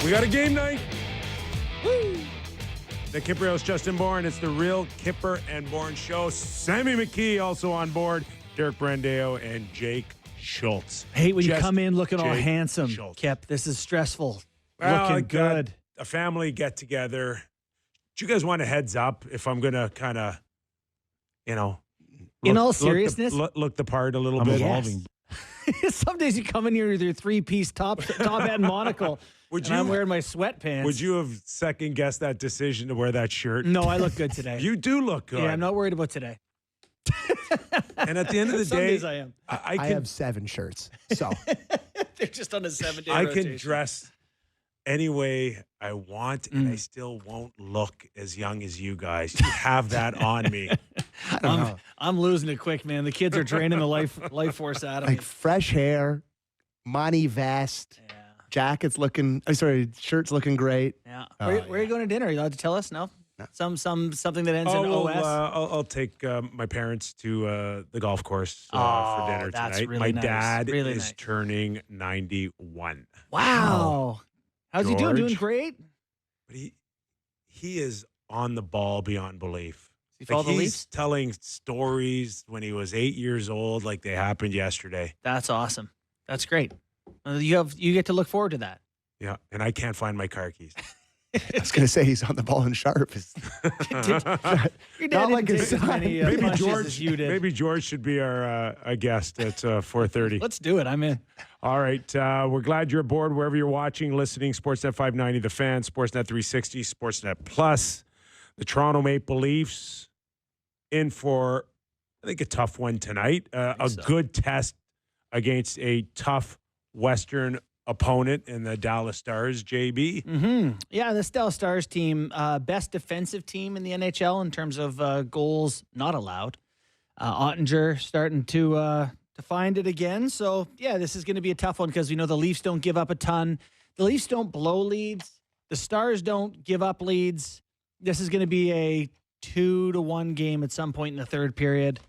We got a game night. Woo! The Kypreos, Justin Bourne. It's the real Kipper and Bourne show. Sammy McKee also on board. Derek Brandeo and Jake Schultz. Hey, when you come in looking all Jake handsome, Schultz. Kip, this is stressful. Well, Looking good. A family get together. Do you guys want a heads up if I'm going to kind of, In all seriousness? look the part a little I'm bit? evolving. Some days you come in here with your three-piece top hat and monocle. I'm wearing my sweatpants. Would you have second-guessed that decision to wear that shirt? No, I look good today. You do look good. Yeah, I'm not worried about today. And at the end of the Some day, days I am. I have 7 shirts, so They're just on a 7-day I rotation. can dress any way I want, and I still won't look as young as you guys. You have that on me. I don't know. I'm losing it quick, man. The kids are draining the life force out of me. Like fresh hair, money vest, Yeah. jacket's looking. Shirt's looking great. Yeah. Oh, Where are you going to dinner? Are you allowed to tell us? No? No. Something that ends in well, OS? I'll take my parents to the golf course for dinner that's tonight. really My nice. dad Really is nice. turning 91. Wow. How's he doing? Doing George. great? But he is on the ball beyond belief. You follow the he's Leafs? telling stories when he was 8 years old like they happened yesterday. That's awesome. That's great. You get to look forward to that. Yeah, and I can't find my car keys. I was going to say he's on the ball and sharp. Your dad Not like didn't his take as son. many Maybe punches George. as you did. Maybe George should be our guest at 4:30. Let's do it. I'm in. All right, we're glad you're aboard wherever you're watching, listening. Sportsnet 590, The Fan, Sportsnet 360, Sportsnet Plus. The Toronto Maple Leafs in for, I think, a tough one tonight. Good test against a tough Western opponent in the Dallas Stars, JB. Mm-hmm. Yeah, the Dallas Stars team, best defensive team in the NHL in terms of goals not allowed. Ottinger starting to find it again. So, yeah, this is going to be a tough one because we know the Leafs don't give up a ton. The Leafs don't blow leads. The Stars don't give up leads. This is going to be a 2-1 game at some point in the third period,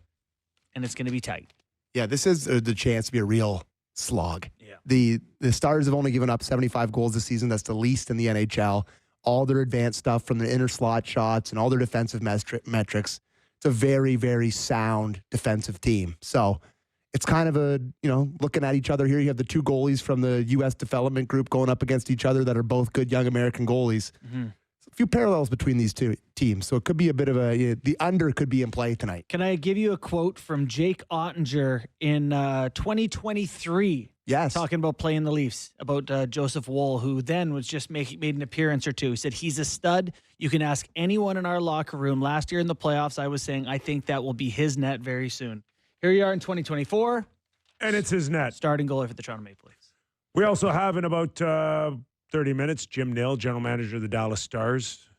and it's going to be tight. Yeah, this is the chance to be a real slog. Yeah. The Stars have only given up 75 goals this season. That's the least in the NHL. All their advanced stuff from the inner slot shots and all their defensive metrics. It's a very, very sound defensive team. So it's kind of looking at each other here. You have the 2 goalies from the U.S. development group going up against each other that are both good young American goalies. Mm-hmm. A few parallels between these two teams. So it could be a bit of the under could be in play tonight. Can I give you a quote from Jake Ottinger in 2023? Yes. Talking about playing the Leafs, about Joseph Woll, who then was just made an appearance or two. He said, he's a stud. You can ask anyone in our locker room. Last year in the playoffs, I was saying, I think that will be his net very soon. Here you are in 2024. And it's his net. Starting goalie for the Toronto Maple Leafs. We also have in about 30 minutes, Jim Nill, general manager of the Dallas Stars.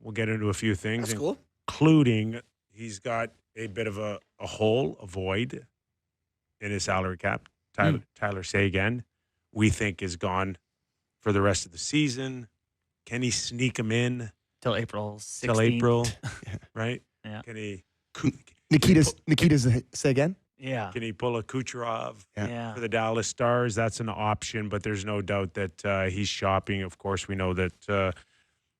We'll get into a few things. That's cool. Including he's got a bit of a hole, a void in his salary cap. Tyler Seguin, we think, is gone for the rest of the season. Can he sneak him in? Till April 16th. Till April, right? Yeah. Can he? Nikita's say again? Yeah. Can he pull a Kucherov Yeah. for the Dallas Stars? That's an option, but there's no doubt that he's shopping. Of course, we know that the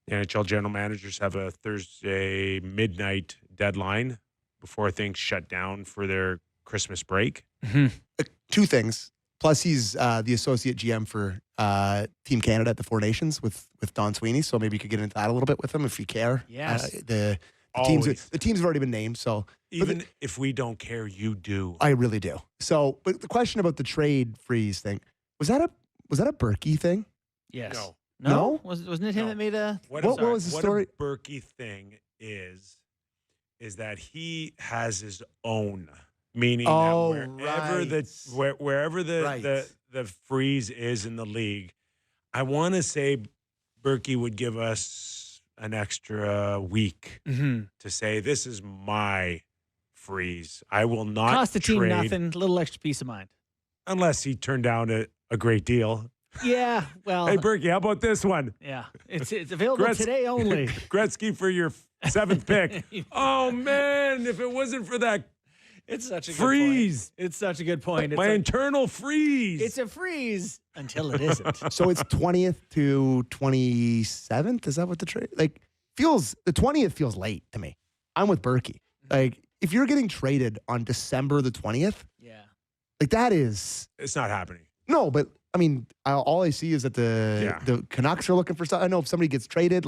NHL general managers have a Thursday midnight deadline before things shut down for their Christmas break. Mm-hmm. 2 things. Plus, he's the associate GM for Team Canada at the Four Nations with Don Sweeney. So maybe you could get into that a little bit with him if you care. Yes. The teams have already been named. So Even if we don't care, you do. I really do. So, but the question about the trade freeze thing was that a Berkey thing? Yes. No? Wasn't it him that made a... What was the story? What a Berkey thing is that he has his own, meaning that wherever the freeze is in the league, I want to say Berkey would give us an extra week to say, this is my freeze. I will not Cost the team trade nothing, a little extra peace of mind. unless he turned down a great deal. Yeah, well... Hey, Berkey, how about this one? Yeah, it's available today only. Gretzky for your 7th pick. Oh, man, if it wasn't for that It's such a freeze. Good point. It's such a good point. It's my internal freeze. It's a freeze until it isn't. So it's 20th to 27th. Is that what the trade feels? The 20th feels late to me. I'm with Berkey. Like if you're getting traded on December the 20th, that is. It's not happening. No, but I mean, all I see is that the Canucks are looking for stuff. I know if somebody gets traded,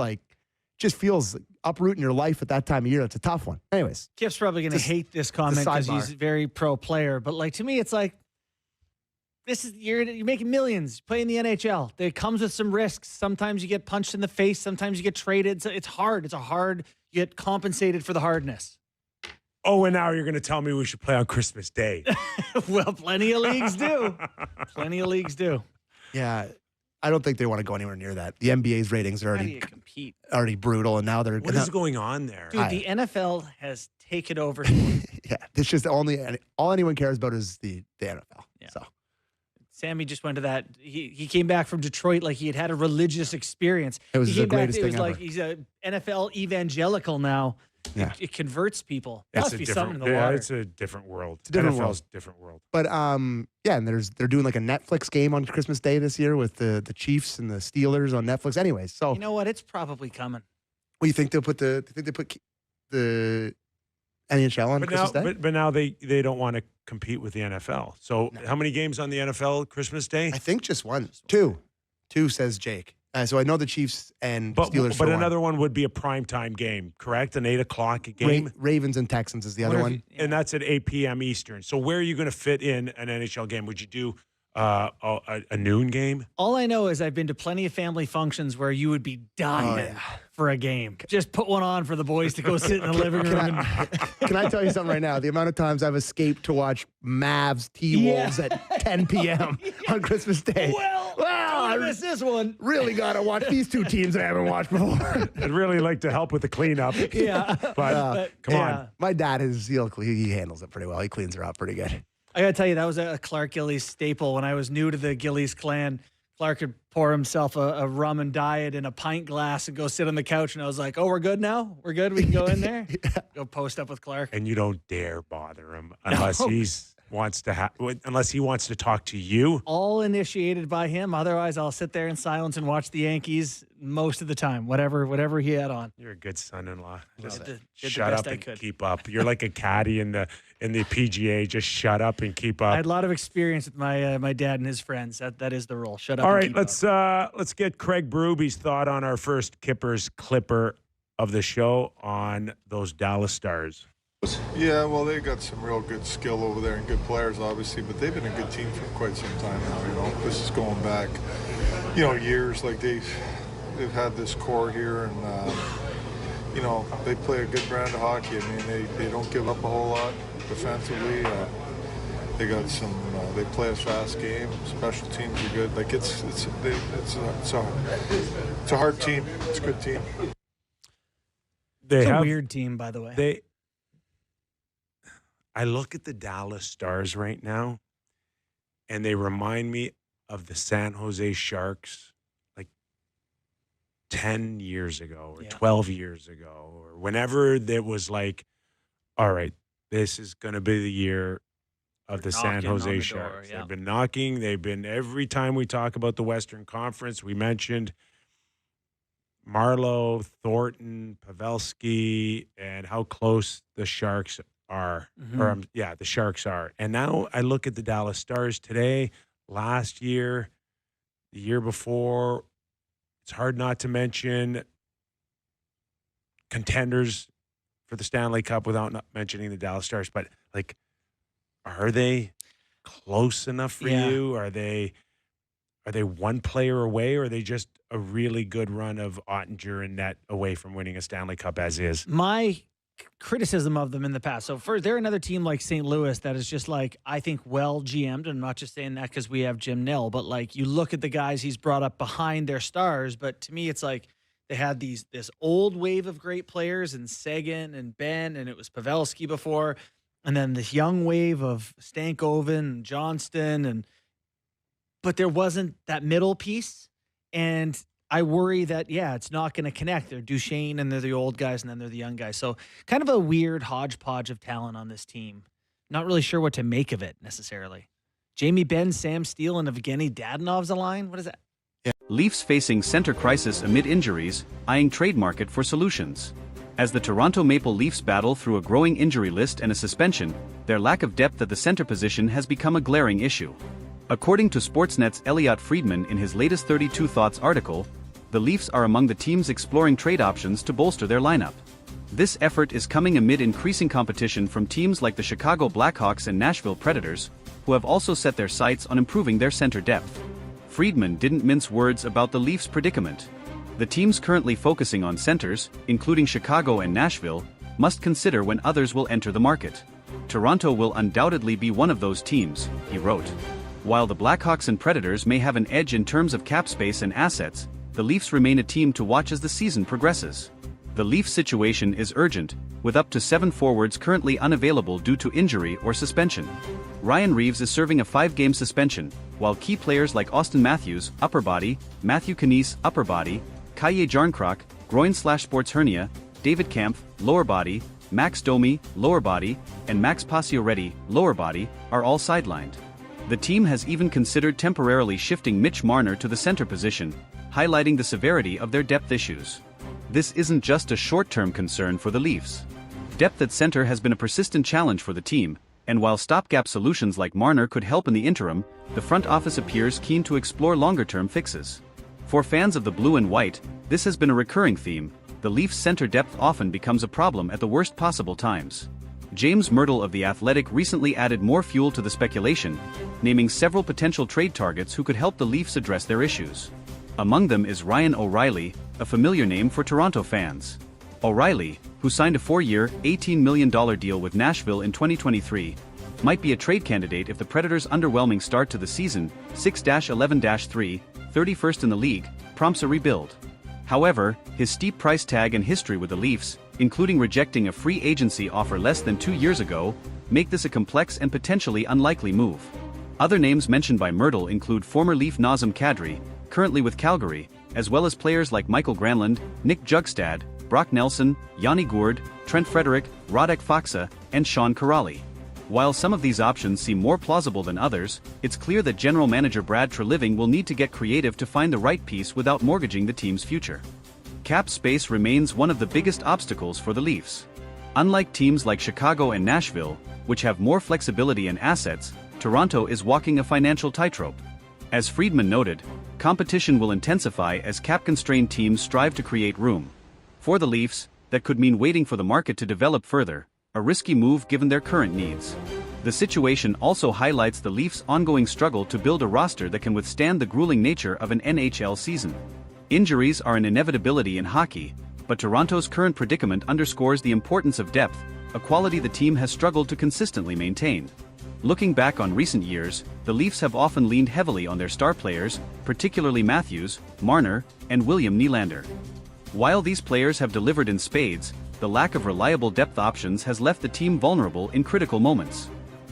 just feels like uprooting your life at that time of year. It's a tough one. Anyways. Kip's probably going to hate this comment because he's a very pro player. But to me, it's this is you're making millions playing the NHL. It comes with some risks. Sometimes you get punched in the face. Sometimes you get traded. So it's hard. You get compensated for the hardness. Oh, and now you're going to tell me we should play on Christmas Day. Well, plenty of leagues do. Plenty of leagues do. Yeah. I don't think they want to go anywhere near that. The NBA's ratings are already brutal, and now they're. What is going on there? Dude, the NFL has taken over. Yeah, it's just all anyone cares about is the NFL. Yeah. So, Sammy just went to that. He came back from Detroit like he had a religious experience. It was the greatest thing ever. Like he's a NFL evangelical now. Yeah. It converts people. It must be something in the water. It's a different world. It's a different NFL's different world. But and they're doing like a Netflix game on Christmas Day this year with the Chiefs and the Steelers on Netflix. Anyways, so you know what? It's probably coming. Well, you think they'll put the NHL on Christmas Day? But now they don't want to compete with the NFL. So how many games on the NFL Christmas Day? I think just one. Two, says Jake. So I know the Chiefs and Steelers. But another one would be a primetime game, correct? An 8 o'clock game. Ravens and Texans is the other one, and that's at 8 p.m. Eastern. So where are you going to fit in an NHL game? Would you do a noon game? All I know is I've been to plenty of family functions where you would be dying for a game. Just put one on for the boys to go sit in the living room. Can I tell you something right now? The amount of times I've escaped to watch Mavs T-Wolves at 10 p.m. on Christmas Day. I missed this one. Really got to watch these two teams I haven't watched before. I'd really like to help with the cleanup. Yeah. But come on. My dad he handles it pretty well. He cleans her up pretty good. I got to tell you, that was a Clark Gillies staple when I was new to the Gillies clan. Clark could pour himself a rum and diet in a pint glass and go sit on the couch. And I was like, oh, we're good now? We're good? We can go in there? Go post up with Clark. And you don't dare bother him unless he wants to talk to you. All initiated by him. Otherwise, I'll sit there in silence and watch the Yankees most of the time, whatever he had on. You're a good son-in-law. Just did shut up and keep up. You're like a caddy in the PGA. Just shut up and keep up. I had a lot of experience with my dad and his friends. That is the rule. Shut up. All and right, keep up. Let's get Craig Berube's thought on our first Kippers Clipper of the show on those Dallas Stars. Yeah, well, they got some real good skill over there and good players, obviously, but they've been a good team for quite some time now. This is going back, years. Like they've had this core here, and they play a good brand of hockey. I mean, they don't give up a whole lot defensively. They got some. They play a fast game. Special teams are good. Like it's a hard team. It's a good team. It's a weird team, by the way. I look at the Dallas Stars right now, and they remind me of the San Jose Sharks like 10 years ago or 12 years ago, or whenever it was like, all right, this is going to be the year of the San Jose Sharks. They've been knocking. They've been, every time we talk about the Western Conference, we mentioned Marlowe, Thornton, Pavelski, and how close the Sharks are, the Sharks are. And now I look at the Dallas Stars today, last year, the year before. It's hard not to mention contenders for the Stanley Cup without not mentioning the Dallas Stars. But, are they close enough for you? Are they one player away, or are they just a really good run of Ottinger and net away from winning a Stanley Cup as is? My criticism of them in the past. So first, they're another team like St. Louis that is just I think well GM'd. I'm not just saying that because we have Jim Nill, but you look at the guys he's brought up behind their stars. But to me, it's they had this old wave of great players and Seguin and Ben, and it was Pavelski before. And then this young wave of Stankoven and Johnston. But there wasn't that middle piece. And I worry that, it's not going to connect. They're Duchesne, and they're the old guys, and then they're the young guys. So kind of a weird hodgepodge of talent on this team. not really sure what to make of it necessarily. Jamie Benn, Sam Steele, and Evgeny Dadonov's a line? What is that? Leafs facing center crisis amid injuries, eyeing trade market for solutions. As the Toronto Maple Leafs battle through a growing injury list and a suspension, their lack of depth at the center position has become a glaring issue. According to Sportsnet's Elliotte Friedman in his latest 32 Thoughts article, the Leafs are among the teams exploring trade options to bolster their lineup. This effort is coming amid increasing competition from teams like the Chicago Blackhawks and Nashville Predators, who have also set their sights on improving their center depth. Friedman didn't mince words about the Leafs' predicament. The teams currently focusing on centers, including Chicago and Nashville, must consider when others will enter the market. Toronto will undoubtedly be one of those teams, he wrote. While the Blackhawks and Predators may have an edge in terms of cap space and assets, the Leafs remain a team to watch as the season progresses. The Leafs situation is urgent, with up to 7 forwards currently unavailable due to injury or suspension. Ryan Reeves is serving a 5-game suspension, while key players like Auston Matthews, upper body, Matthew Knies, upper body, Kaje Jarnkrok, groin/sports hernia, David Kampf, lower body, Max Domi, lower body, and Max Pacioretty, lower body, are all sidelined. The team has even considered temporarily shifting Mitch Marner to the center position, highlighting the severity of their depth issues. This isn't just a short-term concern for the Leafs. Depth at center has been a persistent challenge for the team, and while stopgap solutions like Marner could help in the interim, the front office appears keen to explore longer-term fixes. For fans of the blue and white, this has been a recurring theme. The Leafs' center depth often becomes a problem at the worst possible times. James Myrtle of The Athletic recently added more fuel to the speculation, naming several potential trade targets who could help the Leafs address their issues. Among them is Ryan O'Reilly, a familiar name for Toronto fans. O'Reilly, who signed a 4-year, $18 million deal with Nashville in 2023, might be a trade candidate if the Predators' underwhelming start to the season, 6-11-3, 31st in the league, prompts a rebuild. However, his steep price tag and history with the Leafs, including rejecting a free agency offer less than 2 years ago, make this a complex and potentially unlikely move. Other names mentioned by Myrtle include former Leaf Nazem Kadri, currently with Calgary, as well as players like Michael Granlund, Nick Jugstad, Brock Nelson, Yanni Gourde, Trent Frederick, Radek Faksa, and Sean Kuraly. While some of these options seem more plausible than others, it's clear that general manager Brad Treliving will need to get creative to find the right piece without mortgaging the team's future. Cap space remains one of the biggest obstacles for the Leafs. Unlike teams like Chicago and Nashville, which have more flexibility and assets, Toronto is walking a financial tightrope. As Friedman noted, competition will intensify as cap-constrained teams strive to create room. For the Leafs, that could mean waiting for the market to develop further, a risky move given their current needs. The situation also highlights the Leafs' ongoing struggle to build a roster that can withstand the grueling nature of an NHL season. Injuries are an inevitability in hockey, but Toronto's current predicament underscores the importance of depth, a quality the team has struggled to consistently maintain. Looking back on recent years, the Leafs have often leaned heavily on their star players, particularly Matthews, Marner, and William Nylander. While these players have delivered in spades, the lack of reliable depth options has left the team vulnerable in critical moments.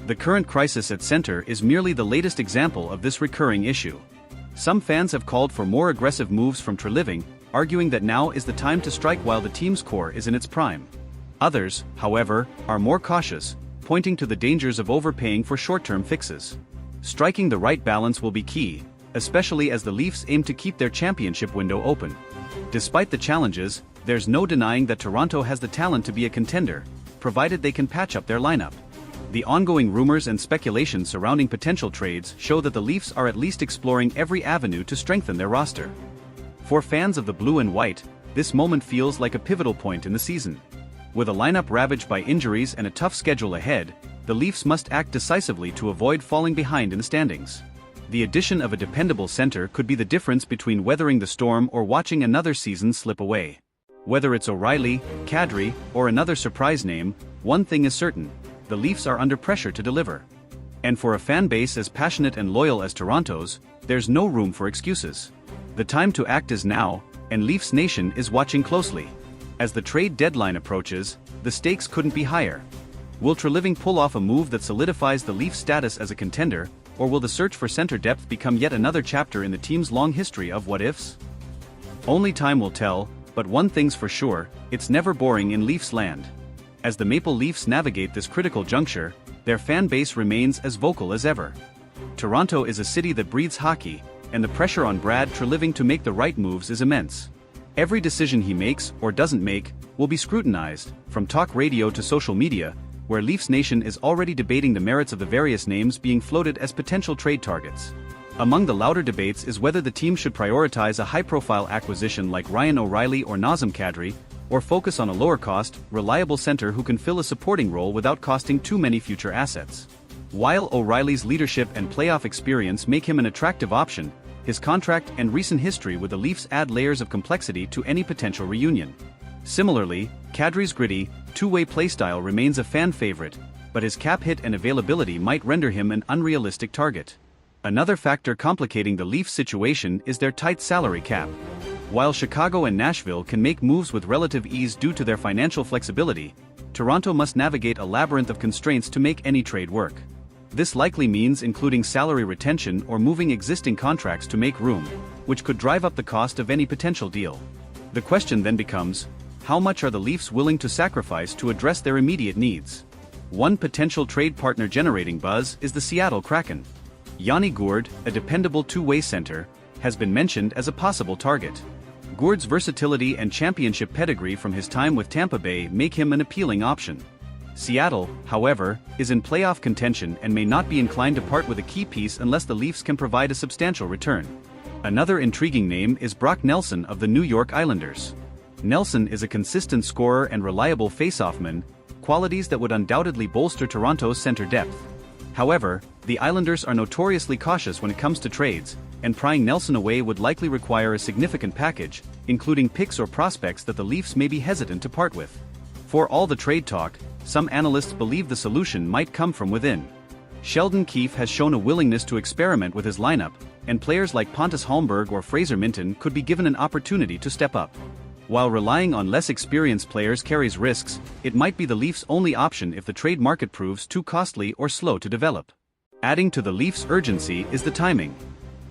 The current crisis at center is merely the latest example of this recurring issue. Some fans have called for more aggressive moves from Treliving, arguing that now is the time to strike while the team's core is in its prime. Others, however, are more cautious, pointing to the dangers of overpaying for short-term fixes. Striking the right balance will be key, especially as the Leafs aim to keep their championship window open. Despite the challenges, there's no denying that Toronto has the talent to be a contender, provided they can patch up their lineup. The ongoing rumors and speculation surrounding potential trades show that the Leafs are at least exploring every avenue to strengthen their roster. For fans of the blue and white, this moment feels like a pivotal point in the season. With a lineup ravaged by injuries and a tough schedule ahead, the Leafs must act decisively to avoid falling behind in the standings. The addition of a dependable center could be the difference between weathering the storm or watching another season slip away. Whether it's O'Reilly, Kadri, or another surprise name, one thing is certain: the Leafs are under pressure to deliver. And for a fan base as passionate and loyal as Toronto's, there's no room for excuses. The time to act is now, and Leafs Nation is watching closely. As the trade deadline approaches, the stakes couldn't be higher. Will Treliving pull off a move that solidifies the Leafs' status as a contender, or will the search for center depth become yet another chapter in the team's long history of what-ifs? Only time will tell, but one thing's for sure, it's never boring in Leafs land. As the Maple Leafs navigate this critical juncture, their fan base remains as vocal as ever. Toronto is a city that breathes hockey, and the pressure on Brad Treliving to make the right moves is immense. Every decision he makes, or doesn't make, will be scrutinized, from talk radio to social media, where Leafs Nation is already debating the merits of the various names being floated as potential trade targets. Among the louder debates is whether the team should prioritize a high-profile acquisition like Ryan O'Reilly or Nazem Kadri, or focus on a lower-cost, reliable center who can fill a supporting role without costing too many future assets. While O'Reilly's leadership and playoff experience make him an attractive option, his contract and recent history with the Leafs add layers of complexity to any potential reunion. Similarly, Kadri's gritty, two-way playstyle remains a fan favorite, but his cap hit and availability might render him an unrealistic target. Another factor complicating the Leafs situation is their tight salary cap. While Chicago and Nashville can make moves with relative ease due to their financial flexibility, Toronto must navigate a labyrinth of constraints to make any trade work. This likely means including salary retention or moving existing contracts to make room, which could drive up the cost of any potential deal. The question then becomes, how much are the Leafs willing to sacrifice to address their immediate needs? One potential trade partner generating buzz is the Seattle Kraken. Yanni Gourde, a dependable two-way center, has been mentioned as a possible target. Gourde's versatility and championship pedigree from his time with Tampa Bay make him an appealing option. Seattle, however, is in playoff contention and may not be inclined to part with a key piece unless the Leafs can provide a substantial return. Another intriguing name is Brock Nelson of the New York Islanders. Nelson is a consistent scorer and reliable faceoffman, qualities that would undoubtedly bolster Toronto's center depth. However, the Islanders are notoriously cautious when it comes to trades, and prying Nelson away would likely require a significant package, including picks or prospects that the Leafs may be hesitant to part with. For all the trade talk, some analysts believe the solution might come from within. Sheldon Keefe has shown a willingness to experiment with his lineup, and players like Pontus Holmberg or Fraser Minton could be given an opportunity to step up. While relying on less experienced players carries risks, it might be the Leafs' only option if the trade market proves too costly or slow to develop. Adding to the Leafs' urgency is the timing.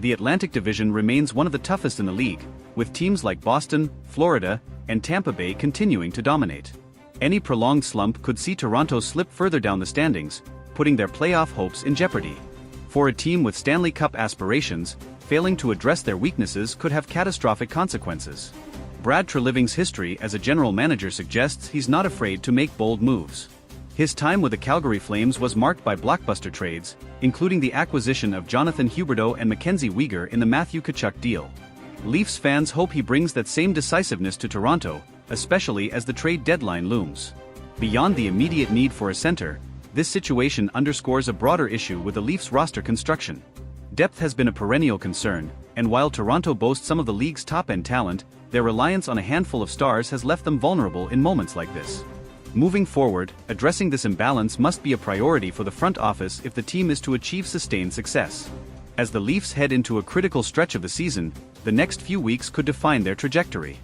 The Atlantic Division remains one of the toughest in the league, with teams like Boston, Florida, and Tampa Bay continuing to dominate. Any prolonged slump could see Toronto slip further down the standings, putting their playoff hopes in jeopardy. For a team with Stanley Cup aspirations, failing to address their weaknesses could have catastrophic consequences. Brad Treliving's history as a general manager suggests he's not afraid to make bold moves. His time with the Calgary Flames was marked by blockbuster trades, including the acquisition of Jonathan Huberdeau and Mackenzie Weegar in the Matthew Tkachuk deal. Leafs fans hope he brings that same decisiveness to Toronto, especially as the trade deadline looms. Beyond the immediate need for a center, this situation underscores a broader issue with the Leafs roster construction. Depth has been a perennial concern, and while Toronto boasts some of the league's top-end talent, their reliance on a handful of stars has left them vulnerable in moments like this. Moving forward, addressing this imbalance must be a priority for the front office if the team is to achieve sustained success. As the Leafs head into a critical stretch of the season, the next few weeks could define their trajectory.